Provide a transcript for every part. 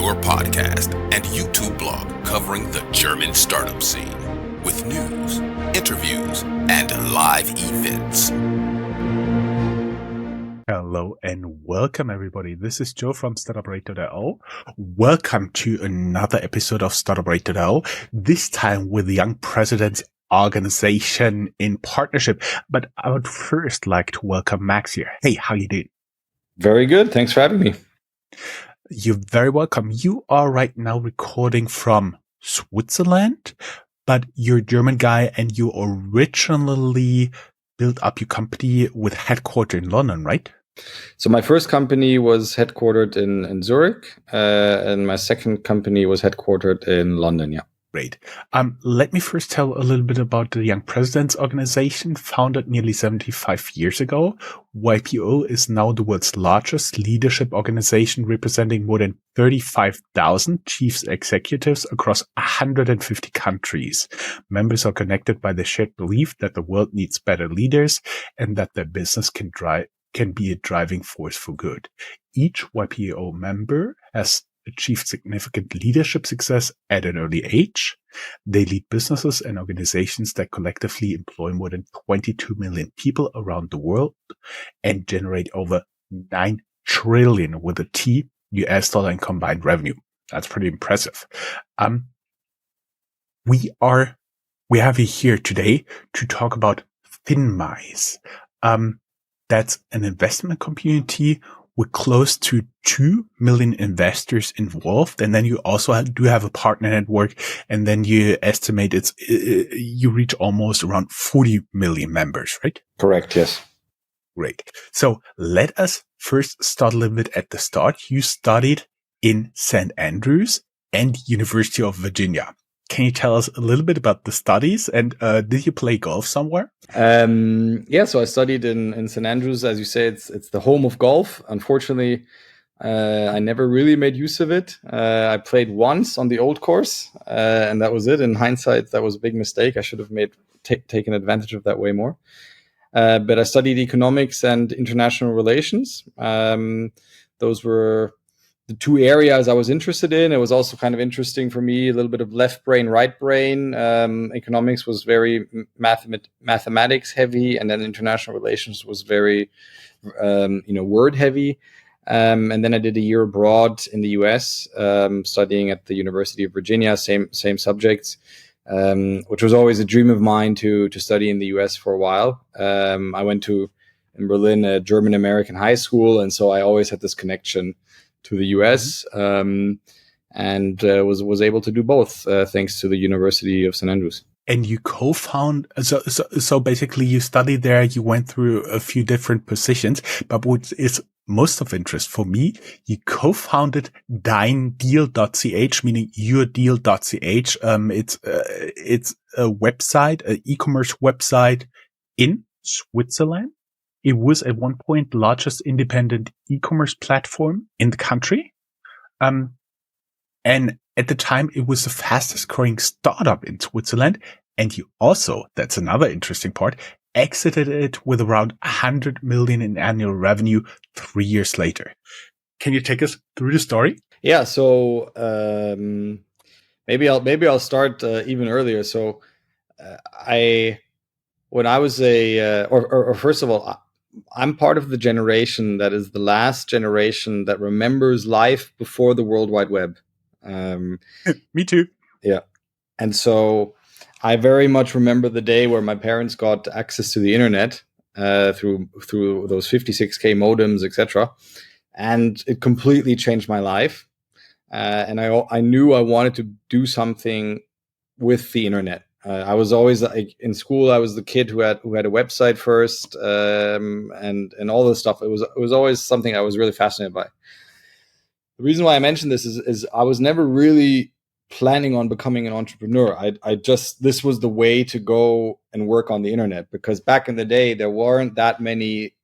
your podcast and YouTube blog covering the German startup scene with news, interviews, and live events. Hello and welcome everybody. This is Joe from Startuprad.io. Welcome to another episode of Startuprad.io, this time with the Young Presidents Organization in partnership. But I would first like to welcome Max here. Hey, how you doing? Very good. Thanks for having me. You're very welcome. You are right now recording from Switzerland, but you're a German guy and you originally built up your company with headquarters in London, right? So my first company was headquartered in Zurich, and my second company was headquartered in London. Yeah. Great. Let me first tell a little bit about the Young Presidents Organization, founded nearly 75 years ago. YPO is now the world's largest leadership organization, representing more than 35,000 chief executives across 150 countries. Members are connected by the shared belief that the world needs better leaders and that their business can be a driving force for good. Each YPO member has achieved significant leadership success at an early age. They lead businesses and organizations that collectively employ more than 22 million people around the world and generate over 9 trillion with a T US dollar in combined revenue. That's pretty impressive. We have you here today to talk about Finimize. That's an investment community with close to 2 million investors involved. And then you also do have a partner network. And then you estimate you reach almost around 40 million members, right? Correct. Yes. Great. So let us first start a little bit at the start. You studied in St. Andrews and University of Virginia. Can you tell us a little bit about the studies and did you play golf somewhere? So I studied in St. Andrews. As you say, it's the home of golf. Unfortunately, I never really made use of it. I played once on the old course, and that was it. In hindsight, that was a big mistake. I should have taken advantage of that way more. But I studied economics and international relations. Those were the two areas I was interested in. It was also kind of interesting for me, a little bit of left brain, right brain. Economics was very mathematics heavy, and then international relations was very, word heavy. And then I did a year abroad in the US, studying at the University of Virginia, same subjects, which was always a dream of mine to study in the US for a while. I went to, in Berlin, a German-American high school, and so I always had this connection to the US, and was able to do both thanks to the University of St. Andrews. And you so basically you studied there, you went through a few different positions, but what is most of interest for me, you co-founded deindeal.ch, meaning yourdeal.ch. It's a website, an e-commerce website in Switzerland. It was at one point the largest independent e-commerce platform in the country. And at the time, it was the fastest growing startup in Switzerland. And you also, that's another interesting part, exited it with around 100 million in annual revenue 3 years later. Can you take us through the story? Yeah. So maybe I'll start even earlier. So when I was first of all, I'm part of the generation that is the last generation that remembers life before the World Wide Web. Me too. Yeah. And so I very much remember the day where my parents got access to the internet through those 56K modems, etc. And it completely changed my life. And I knew I wanted to do something with the internet. I was always in school. I was the kid who had a website first, and all this stuff. It was always something I was really fascinated by. The reason why I mentioned this is I was never really planning on becoming an entrepreneur. This was the way to go and work on the internet, because back in the day there weren't that many,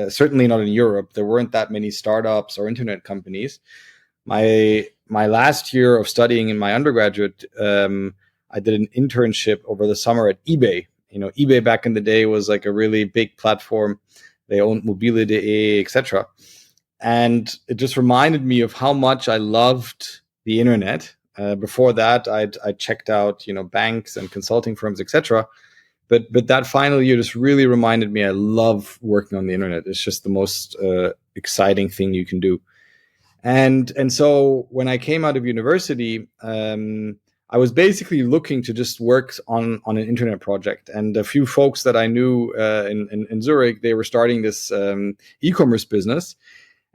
certainly not in Europe, there weren't that many startups or internet companies. My last year of studying in my undergraduate, I did an internship over the summer at eBay. eBay back in the day was like a really big platform. They owned mobile.de, etc. And it just reminded me of how much I loved the internet. Before that, I checked out, banks and consulting firms, etc. But that final year just really reminded me I love working on the internet. It's just the most exciting thing you can do. And so when I came out of university, I was basically looking to just work on an internet project. And a few folks that I knew in Zurich, they were starting this e-commerce business,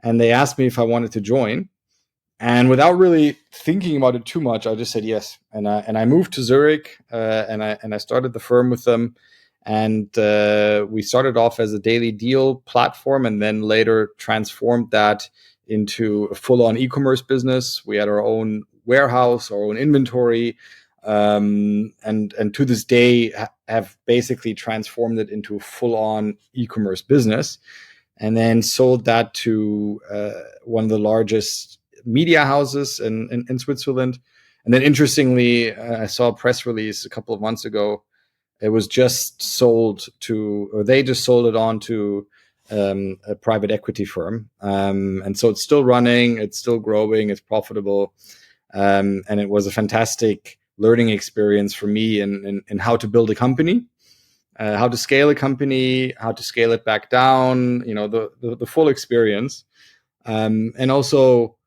and they asked me if I wanted to join. And without really thinking about it too much, I just said yes. And I moved to Zurich, and I started the firm with them. And we started off as a daily deal platform, and then later transformed that into a full-on e-commerce business. We had our own warehouse, our own inventory, and to this day have basically transformed it into a full-on e-commerce business, and then sold that to one of the largest media houses in Switzerland. And then interestingly, I saw a press release a couple of months ago. It was just sold to, or they just sold it on to a private equity firm. And so it's still running, it's still growing, it's profitable. And it was a fantastic learning experience for me in how to build a company, how to scale a company, how to scale it back down, the full experience. And also,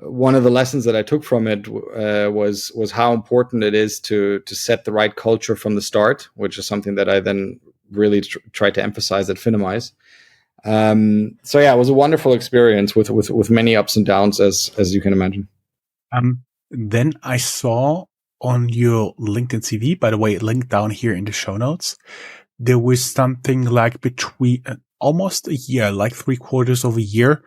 one of the lessons that I took from it was how important it is to set the right culture from the start, which is something that I then really tried to emphasize at Finimize. So yeah, it was a wonderful experience with many ups and downs, as you can imagine. Then I saw on your LinkedIn CV, by the way, linked down here in the show notes, there was something like between almost a year, like 3/4 of a year,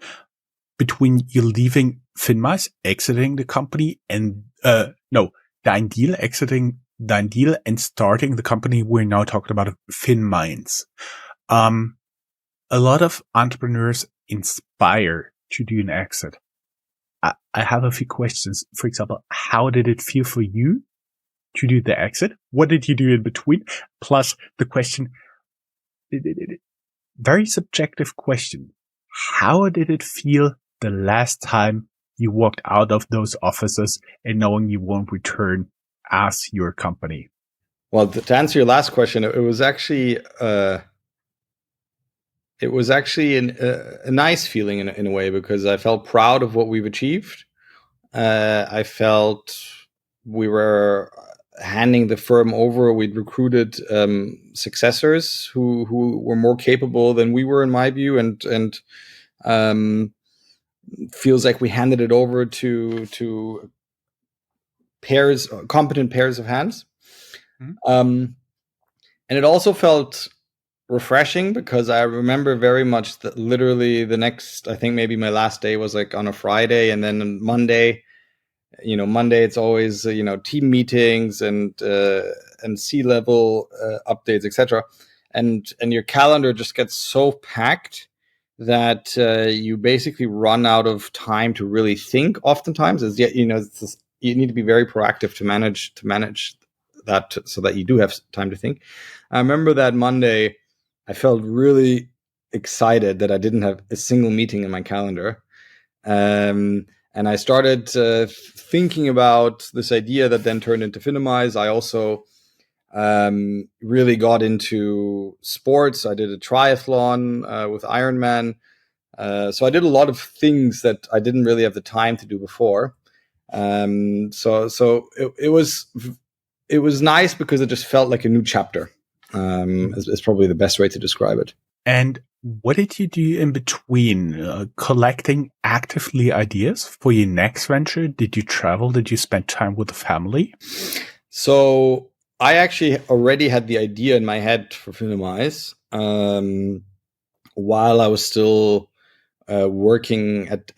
between you leaving Finimize, exiting the company, and Dein Deal, exiting Dein Deal and starting the company we're now talking about, Finimize. A lot of entrepreneurs inspire to do an exit. I have a few questions. For example, how did it feel for you to do the exit? What did you do in between? Plus the question, very subjective question. How did it feel the last time you walked out of those offices and knowing you won't return as your company? Well, to answer your last question, it was actually a nice feeling in a way, because I felt proud of what we've achieved. I felt we were handing the firm over. We'd recruited successors who were more capable than we were, in my view, and feels like we handed it over to competent pairs of hands. Mm-hmm. And it also felt refreshing, because I remember very much that literally the next, I think maybe my last day was like on a Friday, and then on Monday, Monday it's always team meetings and C-level updates, etc. And your calendar just gets so packed that you basically run out of time to really think. Oftentimes, you need to be very proactive to manage that, so that you do have time to think. I remember that Monday, I felt really excited that I didn't have a single meeting in my calendar. And I started thinking about this idea that then turned into Finimize. I also really got into sports. I did a triathlon with Ironman. So I did a lot of things that I didn't really have the time to do before. So it was nice, because it just felt like a new chapter. Is probably the best way to describe it. And what did you do in between? Collecting actively ideas for your next venture? Did you travel? Did you spend time with the family? So I actually already had the idea in my head for Finimize while I was still working at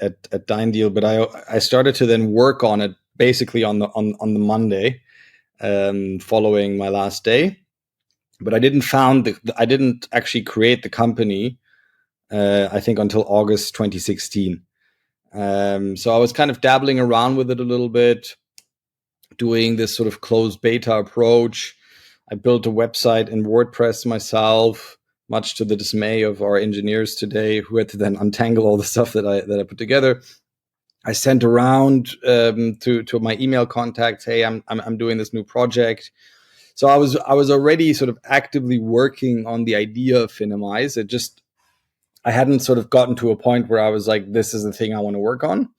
Dein Deal, but I started to then work on it basically on the Monday following my last day. But I didn't actually create the company, I think, until August 2016. So I was kind of dabbling around with it a little bit, doing this sort of closed beta approach. I built a website in WordPress myself, much to the dismay of our engineers today, who had to then untangle all the stuff that I put together. I sent around to my email contacts, hey, I'm doing this new project. So I was already sort of actively working on the idea of Finimize. I hadn't sort of gotten to a point where I was like, this is the thing I want to work on.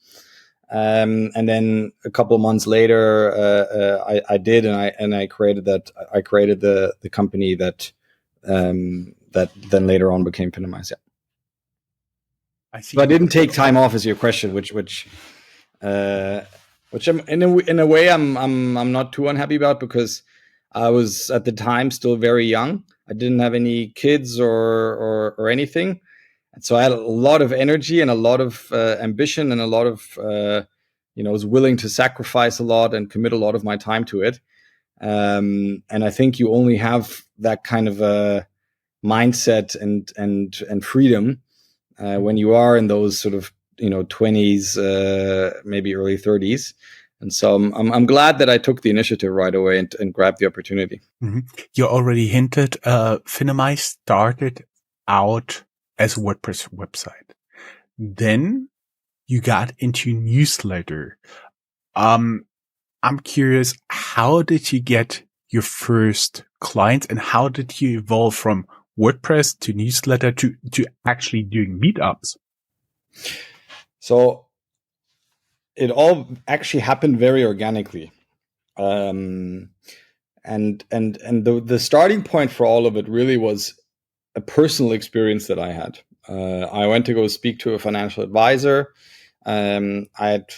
And then a couple of months later, I did, and I created that. I created the company that that then later on became Finimize. Yeah. I see. So I didn't take time off, is your question, which I'm in a way I'm not too unhappy about, because I was at the time still very young. I didn't have any kids or anything, and so I had a lot of energy and a lot of ambition and a lot of was willing to sacrifice a lot and commit a lot of my time to it. And I think you only have that kind of a mindset and freedom when you are in those sort of 20s, maybe early 30s. And so I'm glad that I took the initiative right away and grabbed the opportunity. Mm-hmm. You already hinted, Finimize started out as a WordPress website. Then you got into newsletter. I'm curious, how did you get your first clients, and how did you evolve from WordPress to newsletter to actually doing meetups? So it all actually happened very organically. And the starting point for all of it really was a personal experience that I had. I went to go speak to a financial advisor. I had,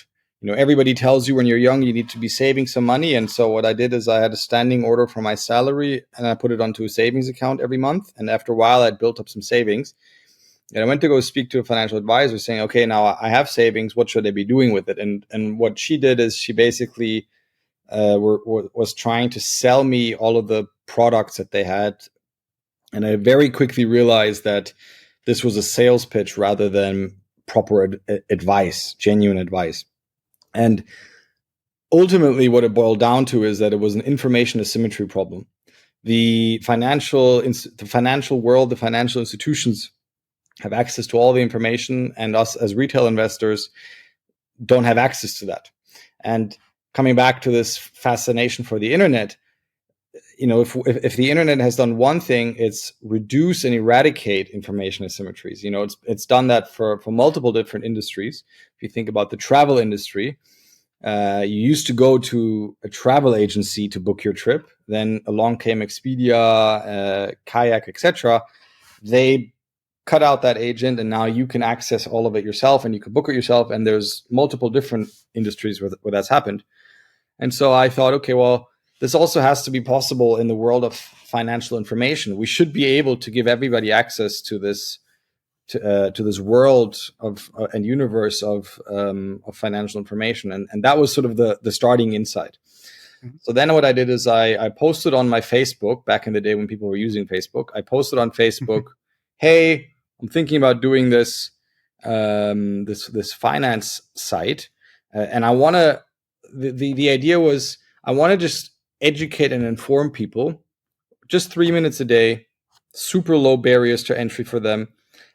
everybody tells you when you're young, you need to be saving some money. And so what I did is I had a standing order for my salary, and I put it onto a savings account every month. And after a while, I'd built up some savings. And I went to go speak to a financial advisor saying, okay, now I have savings. What should I be doing with it? And what she did is she basically was trying to sell me all of the products that they had. And I very quickly realized that this was a sales pitch rather than proper advice, genuine advice. And ultimately, what it boiled down to is that it was an information asymmetry problem. The financial world, the financial institutions have access to all the information, and us as retail investors don't have access to that. And coming back to this fascination for the internet, if the internet has done one thing, it's reduce and eradicate information asymmetries. It's done that for multiple different industries. If you think about the travel industry, you used to go to a travel agency to book your trip. Then along came Expedia, Kayak, etc. They cut out that agent, and now you can access all of it yourself, and you can book it yourself. And there's multiple different industries where that's happened. And so I thought, okay, well, this also has to be possible in the world of financial information. We should be able to give everybody access to this world of and universe of financial information, and that was sort of the starting insight. Mm-hmm. So then what I did is I posted on my Facebook back in the day when people were using Facebook. I posted on Facebook, hey, I'm thinking about doing this this finance site, and I want to. The idea was I want to just educate and inform people, just 3 minutes a day, super low barriers to entry for them.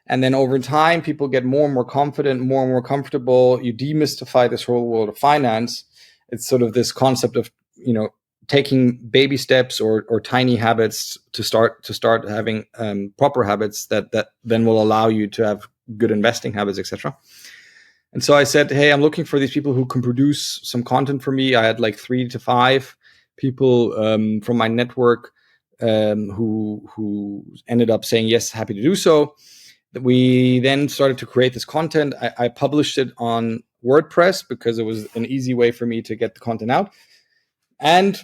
And then over time, people get more and more confident, more and more comfortable. You demystify this whole world of finance. It's sort of this concept of, taking baby steps or tiny habits to start having proper habits that then will allow you to have good investing habits, etc. And so I said, hey, I'm looking for these people who can produce some content for me. I had like 3 to 5 people from my network who ended up saying, yes, happy to do so. We then started to create this content. I published it on WordPress because it was an easy way for me to get the content out. And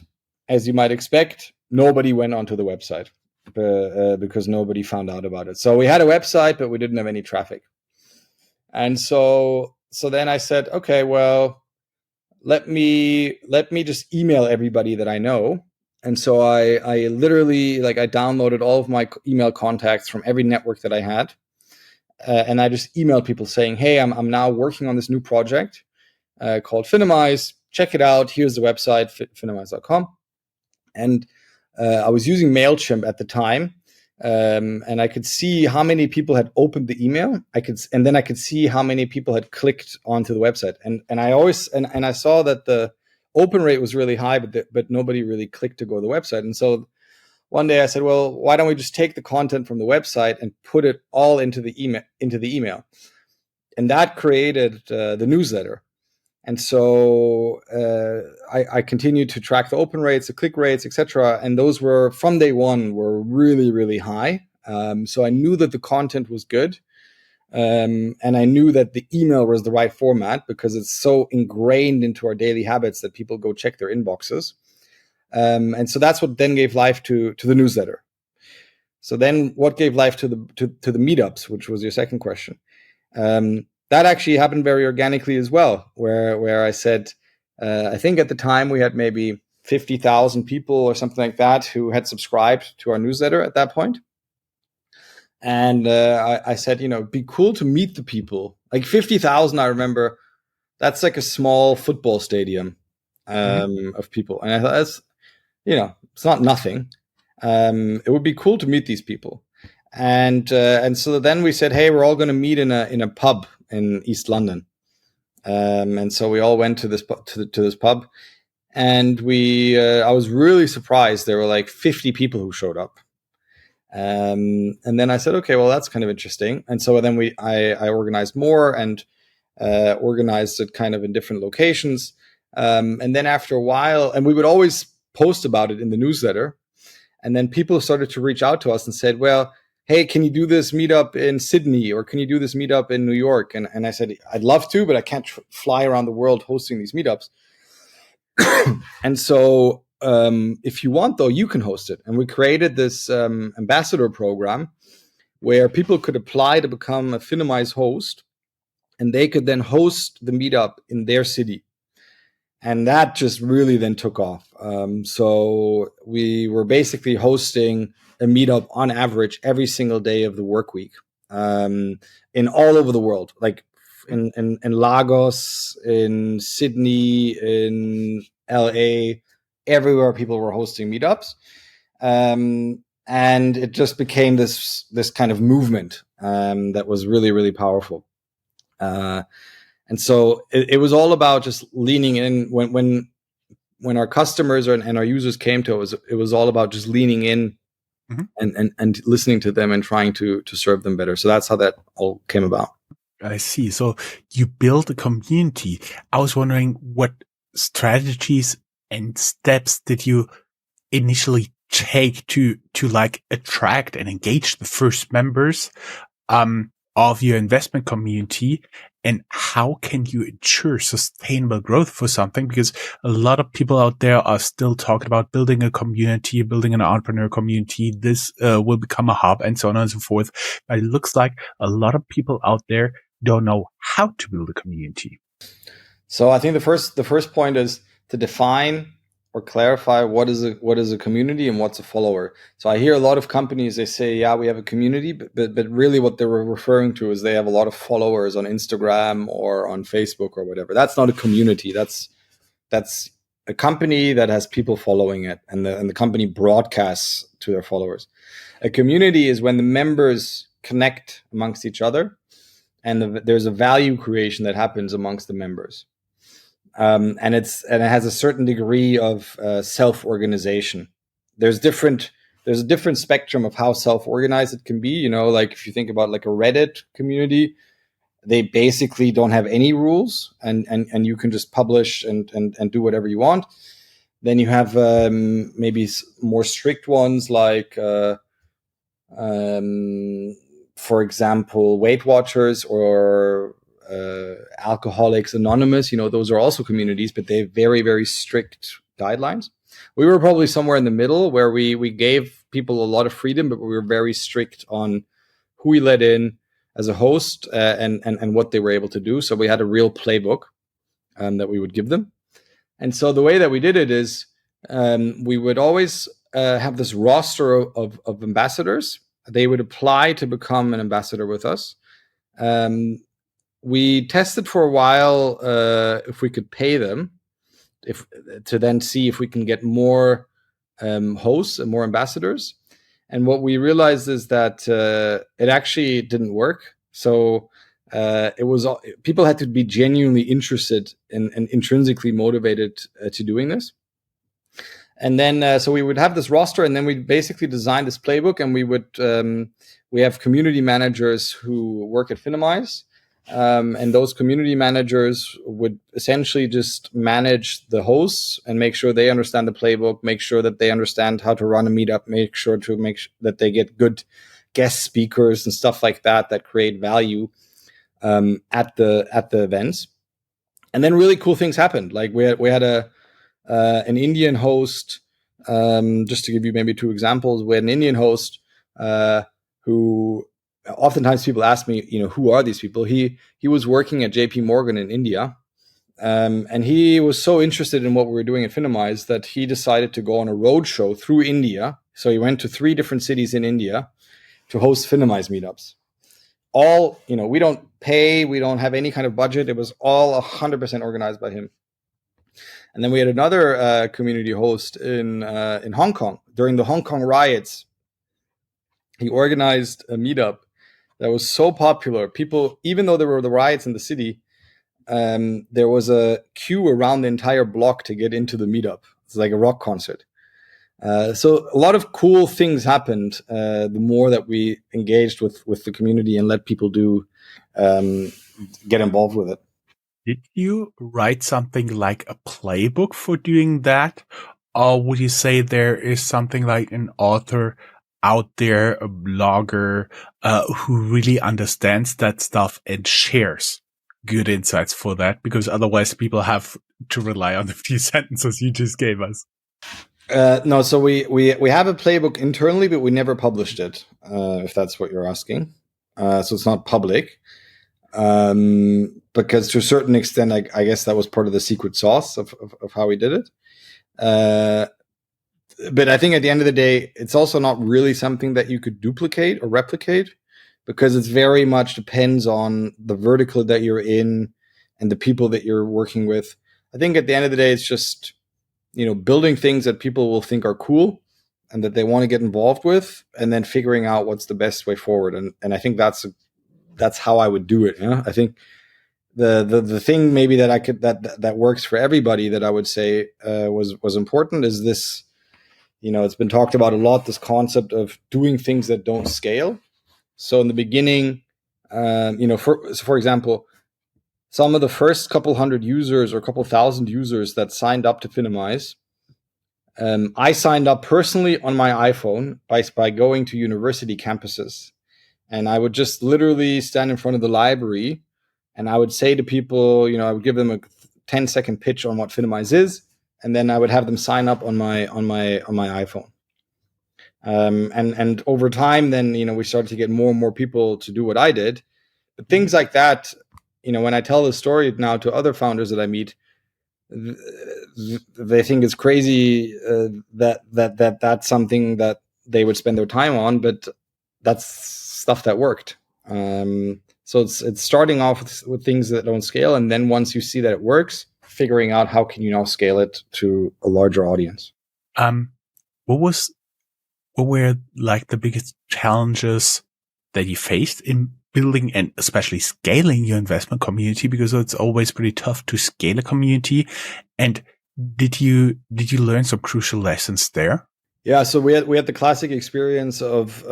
as you might expect, nobody went onto the website because nobody found out about it. So we had a website, but we didn't have any traffic. And so then I said, okay, well, let me just email everybody that I know. And so I literally I downloaded all of my email contacts from every network that I had. And I just emailed people saying, hey, I'm now working on this new project called Finimize. Check it out. Here's the website, finimize.com. And I was using MailChimp at the time. And I could see how many people had opened the email. And then I could see how many people had clicked onto the website. And I saw that the open rate was really high, but nobody really clicked to go to the website. And so one day I said, well, why don't we just take the content from the website and put it all into the email? And that created the newsletter. And so I continued to track the open rates, the click rates, etc. And those were, from day one, were really, really high. So I knew that the content was good. And I knew that the email was the right format because it's so ingrained into our daily habits that people go check their inboxes. And so that's what then gave life to the newsletter. So then what gave life to the meetups, which was your second question? That actually happened very organically as well, where I said, I think at the time we had maybe 50,000 people or something like that who had subscribed to our newsletter at that point. And I said, it'd be cool to meet the people. Like 50,000, I remember, that's like a small football stadium of people. And I thought, that's, it's not nothing. It would be cool to meet these people. And so then we said, hey, we're all going to meet in a pub in East London. And so we all went to this pub, and I was really surprised. There were like 50 people who showed up. And then I said, okay, well, that's kind of interesting. And so then I organized more and organized it kind of in different locations. And then after a while, and we would always post about it in the newsletter. And then people started to reach out to us and said, well, hey, can you do this meetup in Sydney, or can you do this meetup in New York? And I said, I'd love to, but I can't fly around the world hosting these meetups. And so if you want, though, you can host it. And we created this ambassador program where people could apply to become a Finimize host, and they could then host the meetup in their city. And that just really then took off. So we were basically hosting a meetup on average every single day of the work week, in all over the world, like in Lagos, in Sydney, in LA, everywhere people were hosting meetups. And it just became this kind of movement that was really, really powerful. And so it was all about just leaning in when our customers and our users came to us. It was all about just leaning in and listening to them and trying to serve them better. So that's how that all came about. I see. So you built a community. I was wondering, what strategies and steps did you initially take to like attract and engage the first members of your investment community? And how can you ensure sustainable growth for something? Because a lot of people out there are still talking about building a community, building an entrepreneur community. This will become a hub and so on and so forth. But it looks like a lot of people out there don't know how to build a community. So I think the first point is to define or clarify what is a community and what's a follower. So I hear a lot of companies, they say, yeah, we have a community, but really what they were referring to is they have a lot of followers on Instagram or on Facebook or whatever. That's not a community. That's a company that has people following it, and the company broadcasts to their followers. A community is when the members connect amongst each other, and there's a value creation that happens amongst the members. And it has a certain degree of self-organization. There's a different spectrum of how self-organized it can be. Like if you think about like a Reddit community, they basically don't have any rules, and you can just publish and do whatever you want. Then you have maybe more strict ones like, for example, Weight Watchers or Alcoholics Anonymous. Those are also communities, but they have very, very strict guidelines. We were probably somewhere in the middle, where we gave people a lot of freedom, but we were very strict on who we let in as a host and what they were able to do. So we had a real playbook that we would give them. And so the way that we did it is we would always have this roster of ambassadors. They would apply to become an ambassador with us. We tested for a while if we could pay them, to then see if we can get more hosts and more ambassadors. And what we realized is that it actually didn't work. So people had to be genuinely interested and intrinsically motivated to doing this. And then so we would have this roster, and then we basically designed this playbook, and we have community managers who work at Finimize. And those community managers would essentially just manage the hosts and make sure they understand the playbook, make sure that they understand how to run a meetup, make sure that they get good guest speakers and stuff like that create value at the events. And then really cool things happened. Like we had an Indian host. Just to give you maybe two examples, we had an Indian host who oftentimes people ask me, who are these people? He was working at JP Morgan in India, and he was so interested in what we were doing at Finimize that he decided to go on a road show through India. So he went to 3 different cities in India to host Finimize meetups. All, we don't pay, we don't have any kind of budget. It was all 100% organized by him. And then we had another community host in Hong Kong during the Hong Kong riots. He organized a meetup that was so popular. People, even though there were the riots in the city, there was a queue around the entire block to get into the meetup. It's like a rock concert. So a lot of cool things happened the more that we engaged with the community and let people get involved with it. Did you write something like a playbook for doing that? Or would you say there is something like an author out there, a blogger, who really understands that stuff and shares good insights for that? Because otherwise people have to rely on the few sentences you just gave us. No, so we have a playbook internally, but we never published it, if that's what you're asking. So it's not public. Because to a certain extent, I guess that was part of the secret sauce of how we did it. But I think at the end of the day, it's also not really something that you could duplicate or replicate, because it's very much depends on the vertical that you're in and the people that you're working with. I think at the end of the day, it's just, building things that people will think are cool and that they want to get involved with, and then figuring out what's the best way forward. And I think that's how I would do it. I think the thing maybe that I could that works for everybody that I would say was important is this. It's been talked about a lot, this concept of doing things that don't scale. So in the beginning, for example, some of the first couple hundred users or couple thousand users that signed up to Finimize, I signed up personally on my iPhone by going to university campuses. And I would just literally stand in front of the library and I would say to people, I would give them a 10-second pitch on what Finimize is, and then I would have them sign up on my iPhone. And over time, then, we started to get more and more people to do what I did. But things like that, when I tell the story now to other founders that I meet, they think it's crazy that's something that they would spend their time on, but that's stuff that worked. So it's starting off with things that don't scale, and then once you see that it works, figuring out how can you now scale it to a larger audience. What were like the biggest challenges that you faced in building and especially scaling your investment community? Because it's always pretty tough to scale a community. And did you learn some crucial lessons there? Yeah, so we had the classic experience of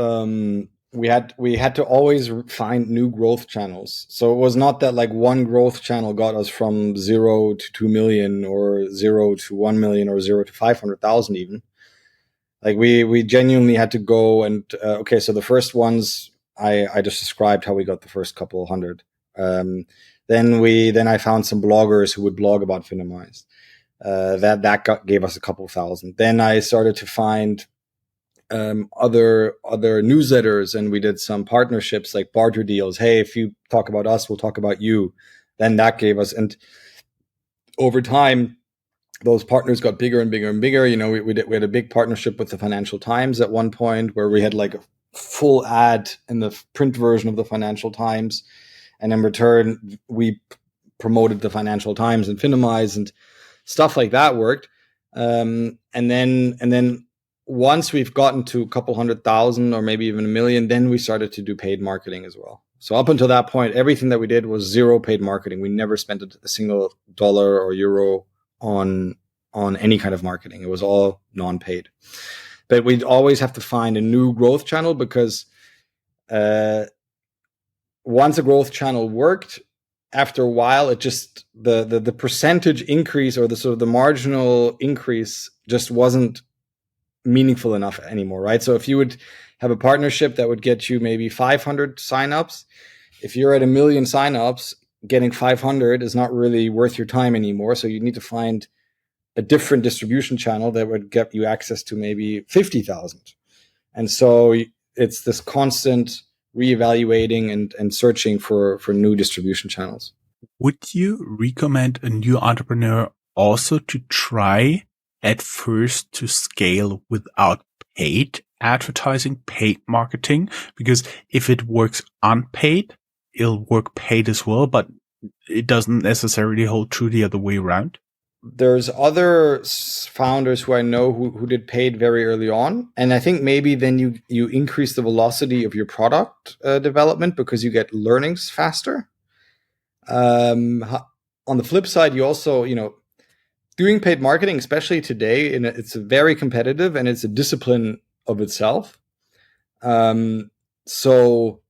we had to always find new growth channels. So it was not that like one growth channel got us from 0 to 2 million or 0 to 1 million or 0 to 500,000 even. Like we genuinely had to go and okay, so the first ones I just described how we got the first couple hundred. Then I found some bloggers who would blog about Finimize. That gave us a couple thousand. Then I started to find other newsletters, and we did some partnerships like barter deals. Hey, if you talk about us, we'll talk about you. Then that gave us, and over time, those partners got bigger and bigger and bigger. We had a big partnership with the Financial Times at one point where we had like a full ad in the print version of the Financial Times, and in return, we promoted the Financial Times and Finimize, and stuff like that worked. And then once we've gotten to a couple 100,000 or maybe even 1 million, then we started to do paid marketing as well. So up until that point, everything that we did was zero paid marketing. We never spent a single dollar or euro on any kind of marketing. It was all non-paid. But we'd always have to find a new growth channel, because once a growth channel worked, after a while, it just the percentage increase, or the sort of the marginal increase, just wasn't meaningful enough anymore, right? So if you would have a partnership that would get you maybe 500 signups, if you're at 1 million signups, getting 500 is not really worth your time anymore. So you need to find a different distribution channel that would get you access to maybe 50,000. And so it's this constant reevaluating and searching for new distribution channels. Would you recommend a new entrepreneur also to try at first to scale without paid advertising, paid marketing? Because if it works unpaid, it'll work paid as well, but it doesn't necessarily hold true the other way around. There's other founders who I know who did paid very early on. And I think maybe then you increase the velocity of your product development, because you get learnings faster. On the flip side, you also, doing paid marketing, especially today, it's very competitive and it's a discipline of itself. So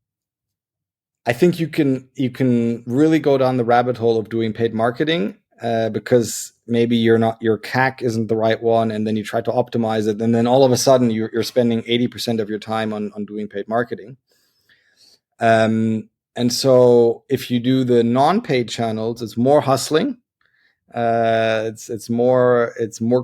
I think you can really go down the rabbit hole of doing paid marketing, because maybe your CAC isn't the right one, and then you try to optimize it, and then all of a sudden you're spending 80% of your time on doing paid marketing. And so if you do the non-paid channels, it's more hustling. It's more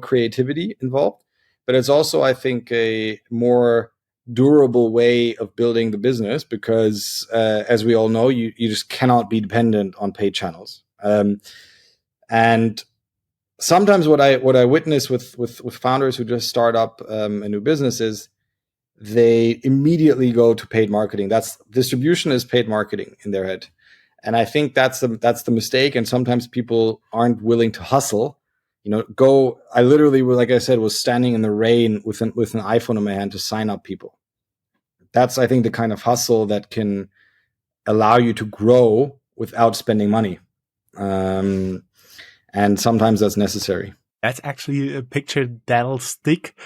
creativity involved, but it's also, I think, a more durable way of building the business, because as we all know, you just cannot be dependent on paid channels. And sometimes what I witness with founders who just start up a new business is they immediately go to paid marketing. That's distribution is paid marketing in their head. And I think that's the mistake. And sometimes people aren't willing to hustle. I literally, like I said, was standing in the rain with an iPhone in my hand to sign up people. That's, I think, the kind of hustle that can allow you to grow without spending money. And sometimes that's necessary. That's actually a picture that'll stick.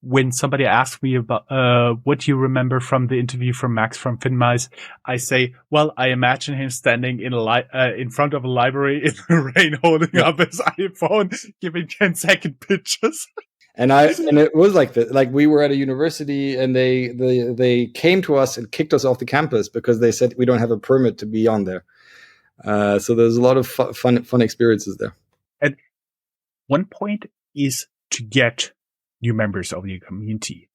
When somebody asks me about what do you remember from the interview from Max from Finimize, I say, well, I imagine him standing in front of a library in the rain, holding up his iPhone, giving 10-second pitches. And it was like that. Like, we were at a university, and they came to us and kicked us off the campus because they said we don't have a permit to be on there. So there's a lot of fun experiences there. And one point is to get new members of your community.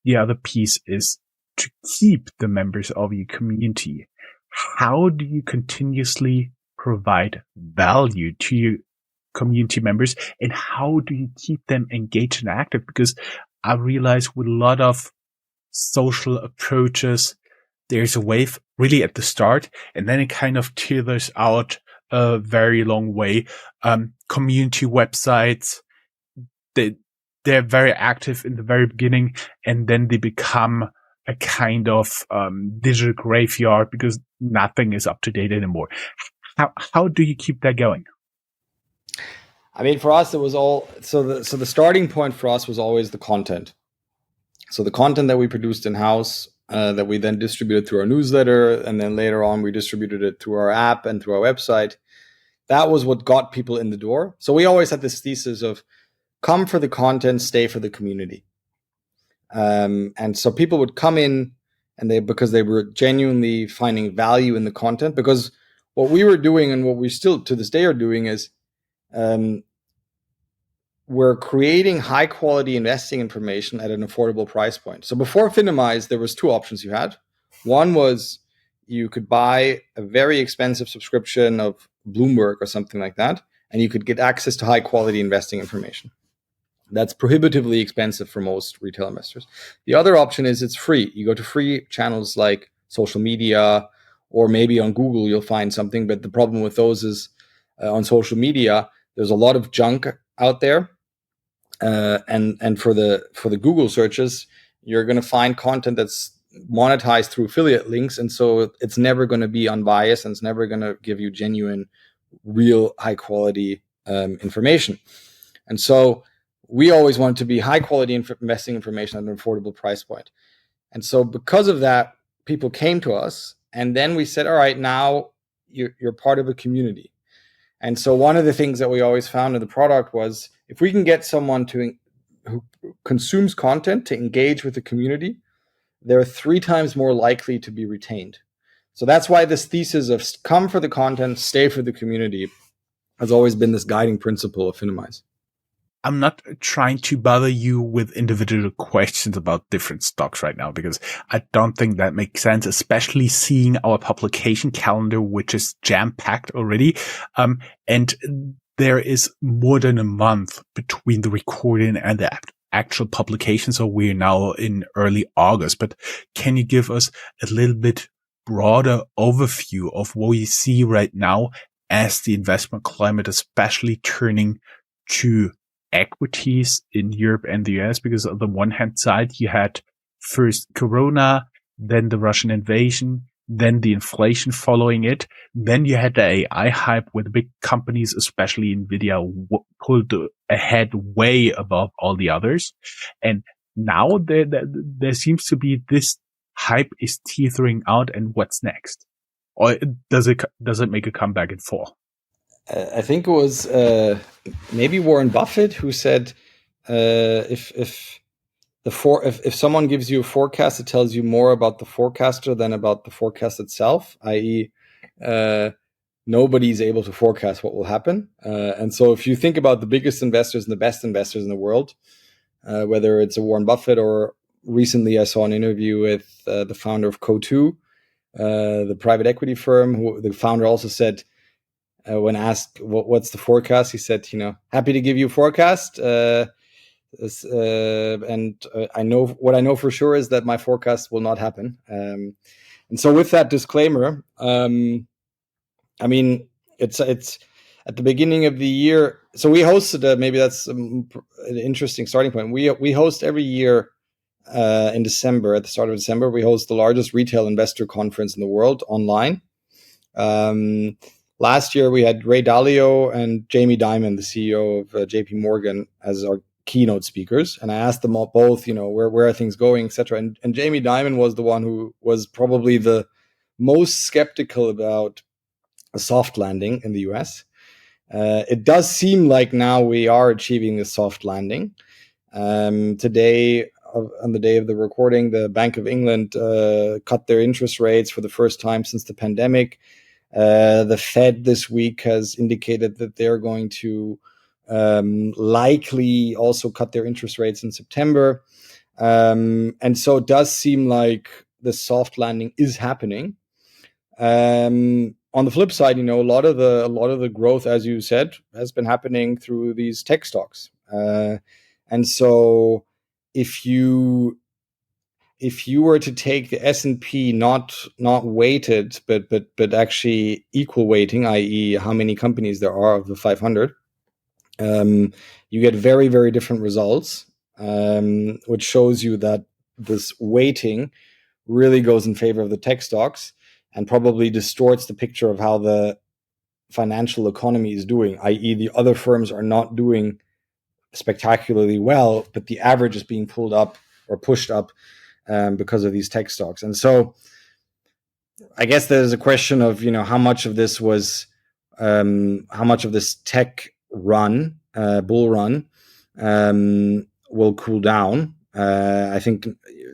The other piece is to keep the members of your community. How do you continuously provide value to your community members, and how do you keep them engaged and active? Because I realize with a lot of social approaches, there's a wave really at the start, and then it kind of teeters out a very long way. Community websites, they're very active in the very beginning, and then they become a kind of digital graveyard because nothing is up to date anymore. How do you keep that going? I mean, for us, it was all the starting point for us was always the content. So the content that we produced in-house, that we then distributed through our newsletter, and then later on we distributed it through our app and through our website. That was what got people in the door. So we always had this thesis of come for the content, stay for the community. And so people would come in, and because they were genuinely finding value in the content. Because what we were doing, and what we still to this day are doing, is we're creating high quality investing information at an affordable price point. So before Finimize, there was two options you had. One was you could buy a very expensive subscription of Bloomberg or something like that, and you could get access to high quality investing information. That's prohibitively expensive for most retail investors. The other option is it's free. You go to free channels like social media, or maybe on Google you'll find something. But the problem with those is on social media, there's a lot of junk out there. And for the Google searches, you're going to find content that's monetized through affiliate links, and so it's never going to be unbiased, and it's never going to give you genuine, real, high quality information. And so we always want to be high quality investing information at an affordable price point. And so because of that, people came to us, and then we said, all right, now you're part of a community. And so one of the things that we always found in the product was, if we can get someone who consumes content to engage with the community, they're 3 times more likely to be retained. So that's why this thesis of come for the content, stay for the community has always been this guiding principle of Finimize. I'm not trying to bother you with individual questions about different stocks right now, because I don't think that makes sense, especially seeing our publication calendar, which is jam-packed already. And there is more than a month between the recording and the actual publication. So we're now in early August, but can you give us a little bit broader overview of what we see right now as the investment climate, especially turning to equities in Europe and the US? Because on the one hand side, you had first Corona, then the Russian invasion, then the inflation following it. Then you had the AI hype where the big companies, especially Nvidia, pulled ahead way above all the others. And now there seems to be this hype is teetering out, and what's next? Or does it make a comeback in fall? I think it was maybe Warren Buffett who said, if someone gives you a forecast, it tells you more about the forecaster than about the forecast itself, i.e., nobody's able to forecast what will happen. And so if you think about the biggest investors and the best investors in the world, whether it's a Warren Buffett, or recently I saw an interview with the founder of Co2, the private equity firm, who the founder also said, when asked what's the forecast, he said, happy to give you a forecast. And I know for sure is that my forecast will not happen. And so with that disclaimer, it's at the beginning of the year. So we hosted maybe that's an interesting starting point. We host every year in December, at the start of December, we host the largest retail investor conference in the world online. Last year, we had Ray Dalio and Jamie Dimon, the CEO of JP Morgan, as our keynote speakers. And I asked them all both, where are things going, et cetera. And Jamie Dimon was the one who was probably the most skeptical about a soft landing in the US. It does seem like now we are achieving the soft landing. Today, on the day of the recording, the Bank of England cut their interest rates for the first time since the pandemic. The Fed this week has indicated that they're going to likely also cut their interest rates in September. And so it does seem like the soft landing is happening. On the flip side, a lot of the growth, as you said, has been happening through these tech stocks. And so if you were to take the S&P not weighted, but actually equal weighting, i.e., how many companies there are of the 500, you get very, very different results, which shows you that this weighting really goes in favor of the tech stocks and probably distorts the picture of how the financial economy is doing, i.e., the other firms are not doing spectacularly well, but the average is being pulled up or pushed up because of these tech stocks. And so I guess there's a question of, how much of this was, how much of this tech run, bull run, will cool down. I think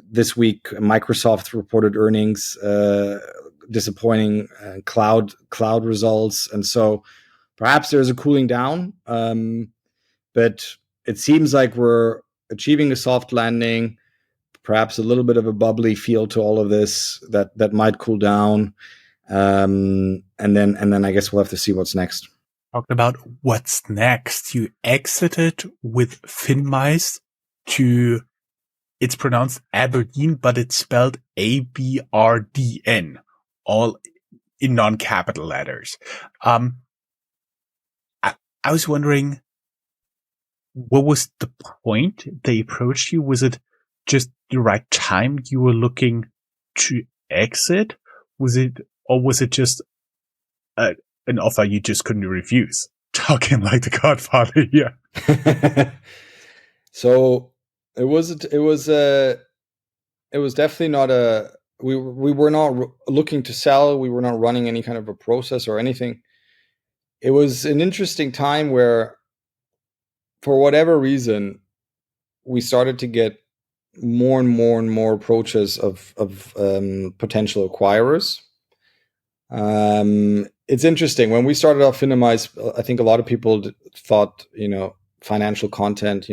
this week, Microsoft reported earnings, disappointing cloud results. And so perhaps there's a cooling down, but it seems like we're achieving a soft landing, perhaps a little bit of a bubbly feel to all of this that might cool down. And then I guess we'll have to see what's next. Talking about what's next, you exited with Finimize to, it's pronounced Aberdeen, but it's spelled ABRDN, all in non-capital letters. I was wondering, what was the point they approached you? Was it just the right time you were looking to exit? Was it just an offer you just couldn't refuse? Talking like the Godfather here. So it was definitely not we were not looking to sell. We were not running any kind of a process or anything. It was an interesting time where, for whatever reason, we started to get more and more approaches of potential acquirers. It's interesting. When we started off Finimize, I think a lot of people thought, financial content,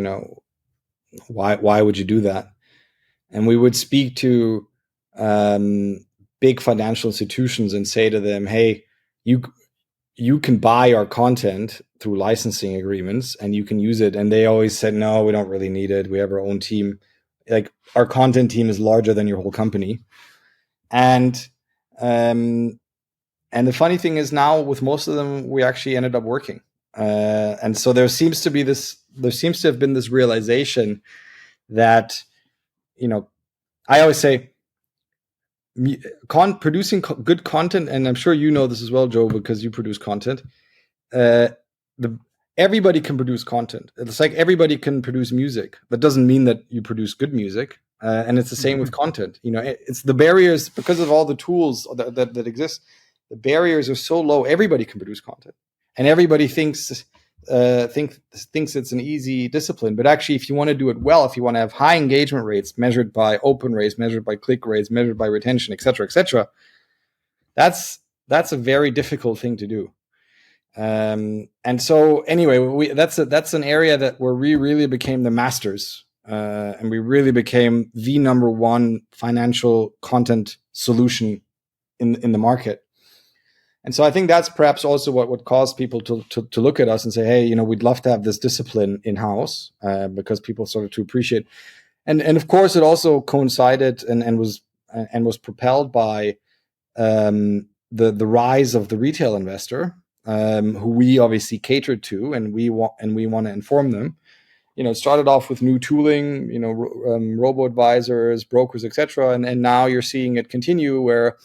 why would you do that? And we would speak to big financial institutions and say to them, hey, you can buy our content through licensing agreements and you can use it. And they always said, no, we don't really need it. We have our own team. Like, our content team is larger than your whole company. And the funny thing is, now with most of them, we actually ended up working. And so there seems to have been this realization that, I always say, producing good content, and I'm sure you know this as well, Joe, because you produce content. Everybody can produce content. It's like everybody can produce music. That doesn't mean that you produce good music. And it's the same with content. It's the barriers, because of all the tools that exist. The barriers are so low. Everybody can produce content, and everybody thinks it's an easy discipline. But actually, if you want to do it well, if you want to have high engagement rates measured by open rates, measured by click rates, measured by retention, etc., that's a very difficult thing to do. And so anyway, that's an area where we really became the masters, and we really became the number one financial content solution in the market. And so I think that's perhaps also what caused people to look at us and say, hey, we'd love to have this discipline in-house, because people started to appreciate. And of course, it also coincided and was propelled by the rise of the retail investor, who we obviously catered to, and we want to inform them. It started off with new tooling, robo-advisors, brokers, etc. And now you're seeing it continue where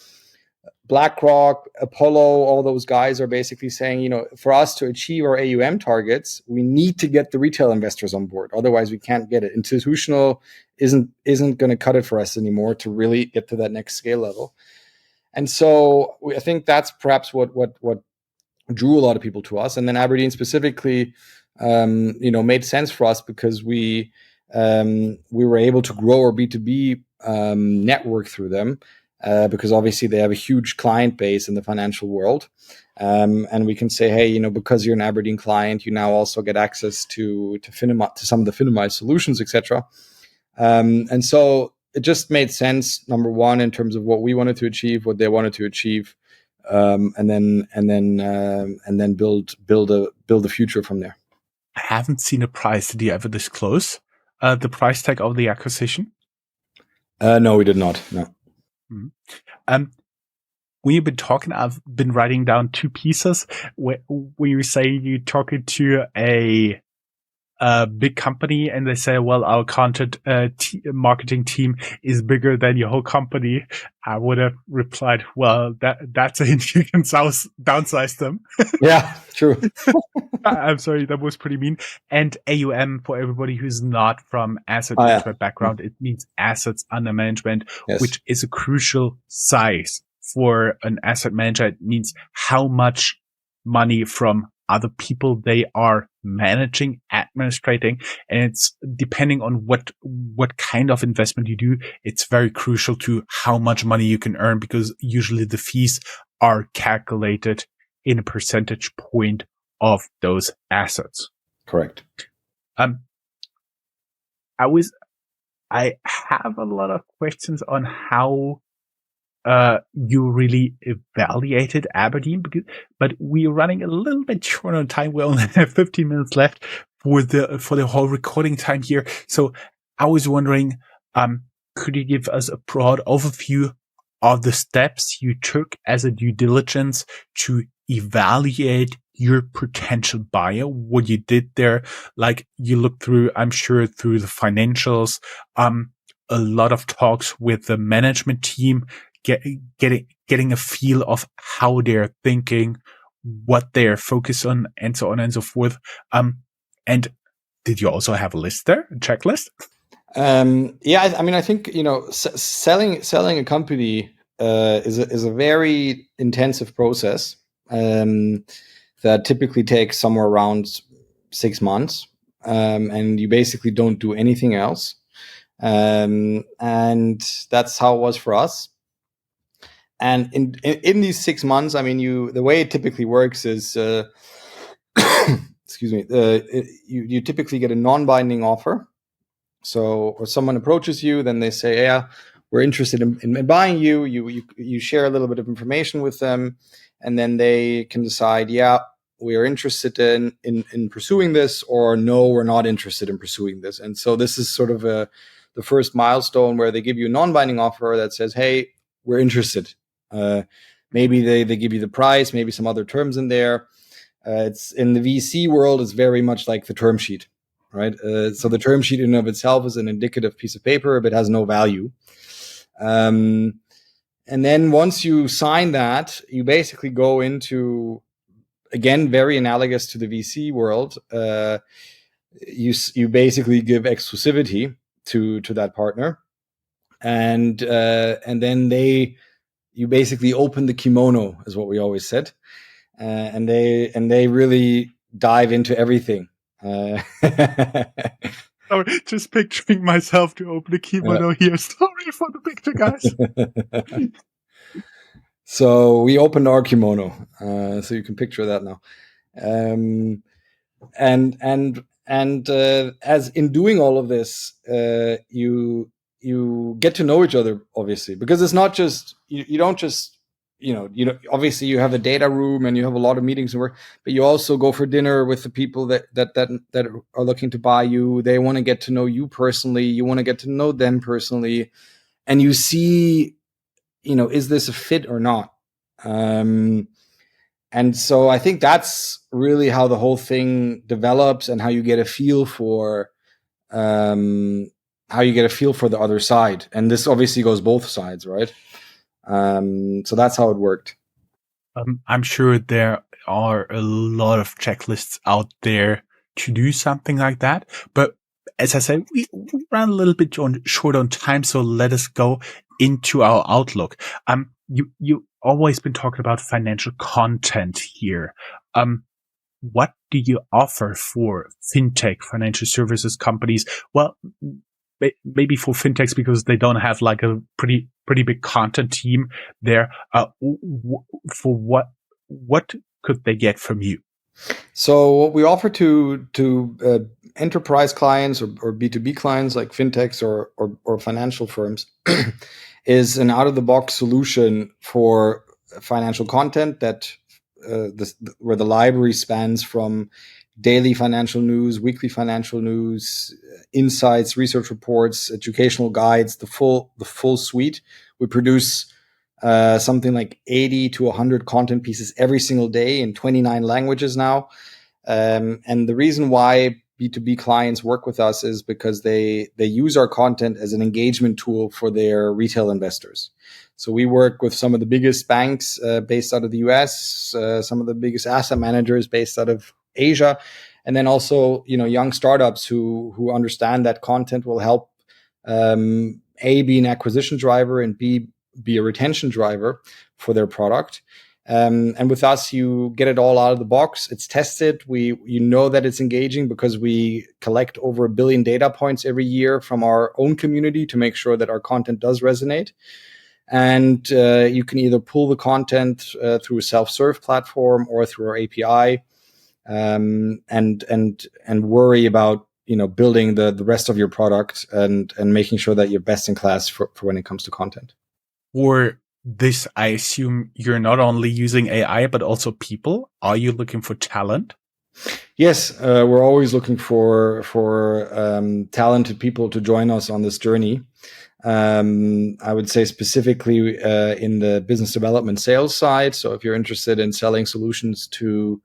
BlackRock, Apollo, all those guys are basically saying, for us to achieve our AUM targets, we need to get the retail investors on board. Otherwise, we can't get it. Institutional isn't going to cut it for us anymore to really get to that next scale level. And so I think that's perhaps what drew a lot of people to us. And then Aberdeen specifically, made sense for us because we were able to grow our B2B network through them. Because obviously they have a huge client base in the financial world. And we can say, hey, because you're an Aberdeen client, you now also get access to some of the Finimize solutions, etc. And so it just made sense, number one, in terms of what we wanted to achieve, what they wanted to achieve, and then build a future from there. I haven't seen a price. Did you ever disclose the price tag of the acquisition? No, we did not. No. Mm-hmm. When you've been talking, I've been writing down two pieces. When you say you're talking to a big company and they say, well, our content marketing team is bigger than your whole company, I would have replied, well, that's a hint, you can downsize them. Yeah, true. I'm sorry, that was pretty mean. And AUM, for everybody who's not from asset management background, it means assets under management, yes, which is a crucial size for an asset manager. It means how much money from other people they are managing, administrating. And it's depending on what kind of investment you do, it's very crucial to how much money you can earn, because usually the fees are calculated in a percentage point of those assets. Correct. I have a lot of questions on how you really evaluated Aberdeen, but we're running a little bit short on time. We only have 15 minutes left for the whole recording time here. So I was wondering, could you give us a broad overview of the steps you took as a due diligence to evaluate your potential buyer? What you did there, like you looked through, I'm sure through the financials, a lot of talks with the management team, getting a feel of how they're thinking, what they're focused on, and so on and so forth. And did you also have a list there, a checklist? I mean, I think, selling a company is a very intensive process that typically takes somewhere around 6 months, and you basically don't do anything else. And that's how it was for us. And in these 6 months, I mean, the way it typically works is, excuse me, you typically get a non-binding offer. So, or someone approaches you, then they say, "Yeah, we're interested in buying you." You share a little bit of information with them, and then they can decide, "Yeah, we are interested in pursuing this," or "No, we're not interested in pursuing this." And so this is sort of the first milestone where they give you a non-binding offer that says, "Hey, we're interested." Maybe they give you the price, maybe some other terms in there. It's in the VC world, it's very much like the term sheet. Right. So the term sheet in and of itself is an indicative piece of paper, but has no value. And then once you sign that, you basically go into, again, very analogous to the VC world. You basically give exclusivity to that partner, and then you basically open the kimono, is what we always said, and they really dive into everything. Sorry, just picturing myself to open a kimono here. Sorry for the picture, guys. So we opened our kimono, so you can picture that now. And as in doing all of this, you get to know each other, obviously, because it's not just you don't just obviously you have a data room and you have a lot of meetings and work, but you also go for dinner with the people that are looking to buy you. They want to get to know you personally. You want to get to know them personally, and you see, is this a fit or not? And so I think that's really how the whole thing develops, and how you get a feel for the other side. And this obviously goes both sides, right? So that's how it worked. I'm sure there are a lot of checklists out there to do something like that. But as I said, we ran a little bit short on time, so let us go into our outlook. You always been talking about financial content here. What do you offer for fintech, financial services companies? Well, maybe for fintechs, because they don't have like a pretty big content team there. For what could they get from you? So what we offer to enterprise clients or B2B clients like fintechs or financial firms is an out-of-the-box solution for financial content that where the library spans from daily financial news, weekly financial news, insights, research reports, educational guides, the full suite. We produce something like 80 to 100 content pieces every single day in 29 languages now. And the reason why B2B clients work with us is because they use our content as an engagement tool for their retail investors. So we work with some of the biggest banks based out of the US, some of the biggest asset managers based out of Asia, and then also young startups who understand that content will help A, be an acquisition driver, and B, be a retention driver for their product. And with us, you get it all out of the box. It's tested. You know that it's engaging because we collect over 1 billion data points every year from our own community to make sure that our content does resonate. And you can either pull the content through a self-serve platform or through our API, and worry about building the rest of your product and making sure that you're best in class for when it comes to content. For this, I assume you're not only using AI, but also people. Are you looking for talent? Yes, we're always looking for talented people to join us on this journey. I would say specifically in the business development sales side. So if you're interested in selling solutions to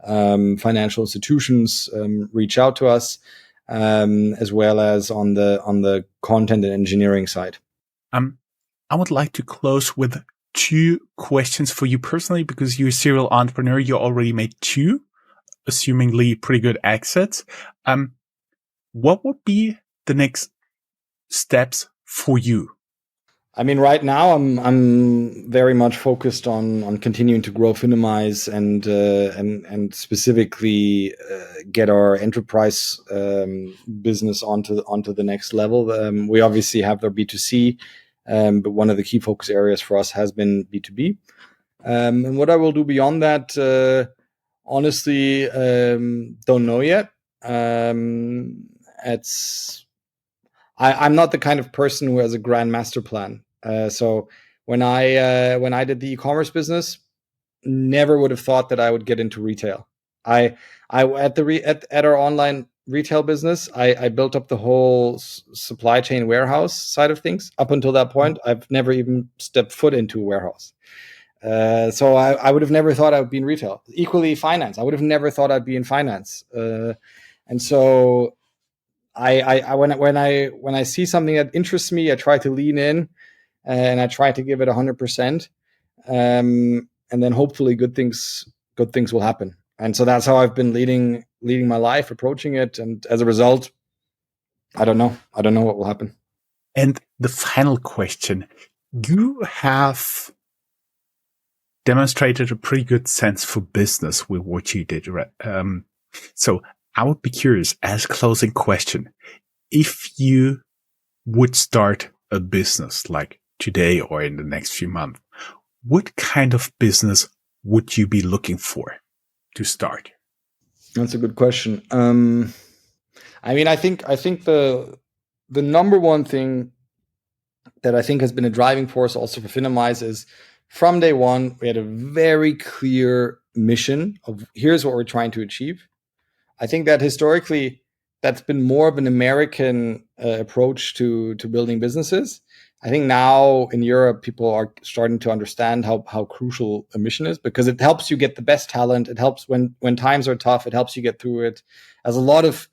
financial institutions, reach out to us, as well as on the content and engineering side. I would like to close with 2 questions for you personally, because you're a serial entrepreneur. You already made 2, assumingly pretty good exits. What would be the next steps for you? I mean, right now I'm very much focused on continuing to grow Finimize and specifically get our enterprise business onto the next level. We obviously have our B2C, but one of the key focus areas for us has been B2B. And what I will do beyond that, honestly, don't know yet. I'm not the kind of person who has a grand master plan. So when I did the e-commerce business, never would have thought that I would get into retail. At our online retail business, I built up the whole supply chain warehouse side of things. Up until that point, I've never even stepped foot into a warehouse. So I would have never thought I would be in retail. Equally, finance. I would have never thought I'd be in finance. And so when I see something that interests me, I try to lean in and I try to give it 100%. And then hopefully good things will happen. And so that's how I've been leading my life, approaching it. And as a result, I don't know what will happen. And the final question, you have demonstrated a pretty good sense for business with what you did, right? So I would be curious, as a closing question, if you would start a business like today or in the next few months, what kind of business would you be looking for to start? That's a good question. I mean, I think the number one thing that I think has been a driving force also for Finimize is from day one, we had a very clear mission of here's what we're trying to achieve. I think that historically, that's been more of an American approach to building businesses. I think now in Europe, people are starting to understand how crucial a mission is, because it helps you get the best talent. It helps when times are tough. It helps you get through it. There's a lot of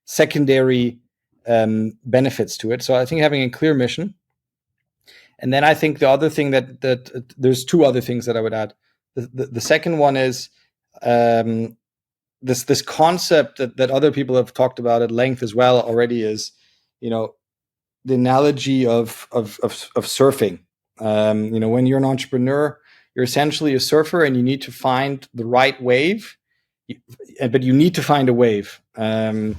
secondary benefits to it. So I think having a clear mission. And then I think the other thing that there's 2 other things that I would add. The second one is this concept that other people have talked about at length as well already is, the analogy of surfing. When you're an entrepreneur, you're essentially a surfer and you need to find the right wave, but you need to find a wave. And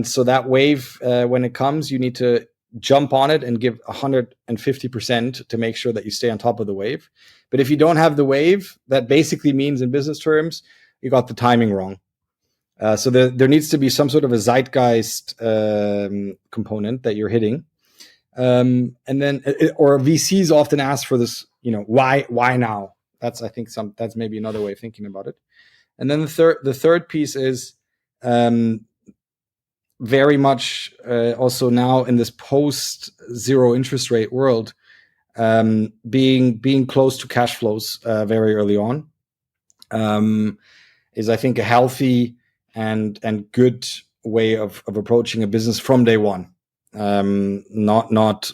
so that wave, when it comes, you need to jump on it and give 150% to make sure that you stay on top of the wave. But if you don't have the wave, that basically means in business terms, you got the timing wrong. So there needs to be some sort of a zeitgeist component that you're hitting. And then, or VCs often ask for this, why now? That's maybe another way of thinking about it. And then the third piece is very much also now in this post zero interest rate world, being close to cash flows very early on is, I think, a healthy and good way of approaching a business from day one. Not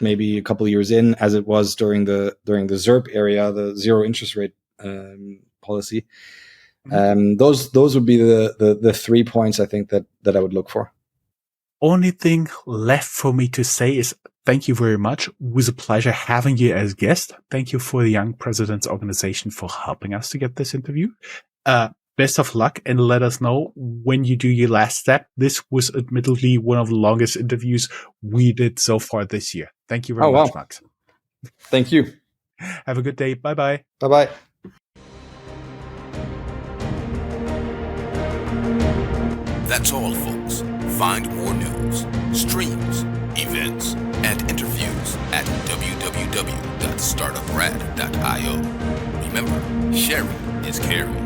maybe a couple of years in, as it was during the ZIRP area, the zero interest rate policy. Those would be the 3 points I think that I would look for. Only thing left for me to say is thank you very much. It was a pleasure having you as guest. Thank you for the Young Presidents Organization for helping us to get this interview. Best of luck, and let us know when you do your last step. This was admittedly one of the longest interviews we did so far this year. Thank you very much, Max. Thank you. Have a good day. Bye-bye. Bye-bye. That's all, folks. Find more news, streams, events, and interviews at www.startuprad.io. Remember, sharing is caring.